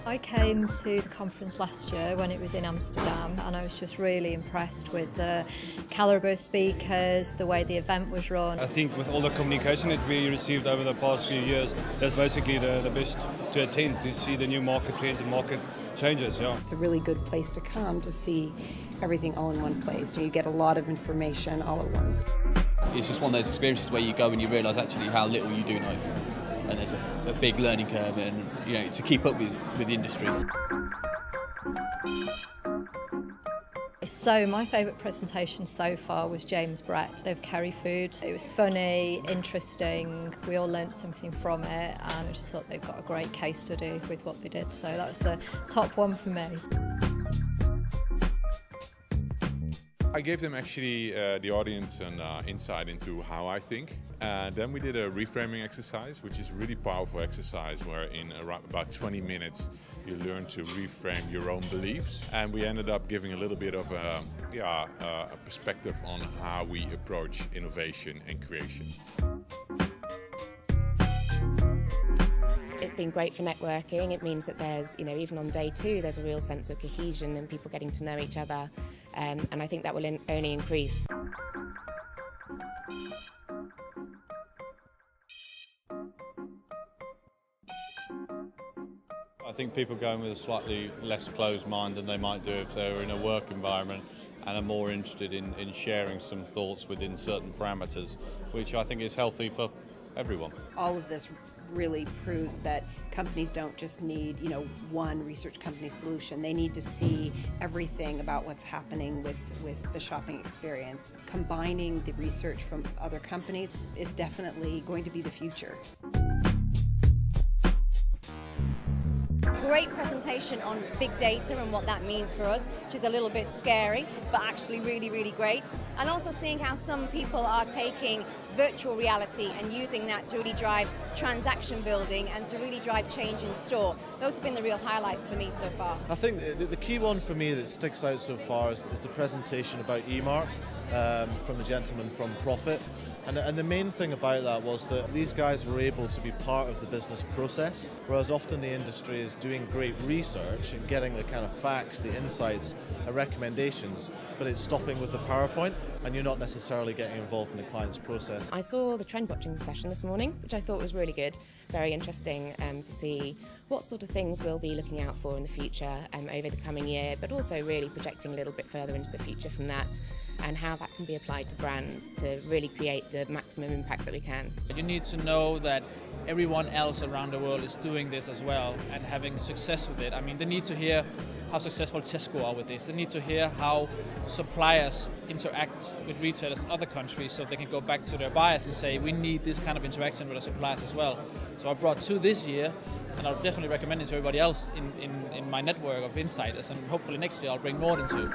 I came to the conference last year when it was in Amsterdam, and I was just really impressed with the calibre of speakers, the way the event was run. I think with all the communication that we received over the past few years, that's basically the best to attend, to see the new market trends and market changes. Yeah. It's a really good place to come to see everything all in one place. You get a lot of information all at once. It's just one of those experiences where you go and you realise actually how little you do know. And there's a big learning curve, and to keep up with the industry. So my favourite presentation so far was James Brett of Kerry Foods. It was funny, interesting, we all learnt something from it, and I just thought they've got a great case study with what they did, so that was the top one for me. I gave them actually the audience an insight into how I think, and then we did a reframing exercise, which is a really powerful exercise where in around about 20 minutes you learn to reframe your own beliefs, and we ended up giving a little bit of a perspective on how we approach innovation and creation. It's been great for networking. It means that there's, even on day 2, there's a real sense of cohesion and people getting to know each other. And I think that will only increase. I think people go in with a slightly less closed mind than they might do if they were in a work environment, and are more interested in sharing some thoughts within certain parameters, which I think is healthy for everyone. All of this really proves that companies don't just need, one research company solution. They need to see everything about what's happening with the shopping experience. Combining the research from other companies is definitely going to be the future. Great presentation on big data and what that means for us, which is a little bit scary, but actually really, really great. And also seeing how some people are taking virtual reality and using that to really drive transaction building and to really drive change in store. Those have been the real highlights for me so far. I think the key one for me that sticks out so far is the presentation about eMart from a gentleman from Profit. And the main thing about that was that these guys were able to be part of the business process, whereas often the industry is doing great research and getting the kind of facts, the insights, and recommendations, but it's stopping with the PowerPoint, and you're not necessarily getting involved in the client's process. I saw the trend watching session this morning, which I thought was really good, very interesting to see what sort of things we'll be looking out for in the future over the coming year, but also really projecting a little bit further into the future from that, and how that can be applied to brands to really create the maximum impact that we can. You need to know that everyone else around the world is doing this as well and having success with it. I mean, they need to hear how successful Tesco are with this. They need to hear how suppliers interact with retailers in other countries so they can go back to their buyers and say, we need this kind of interaction with our suppliers as well. So I brought 2 this year, and I'll definitely recommend it to everybody else in my network of insiders, and hopefully next year I'll bring more than 2.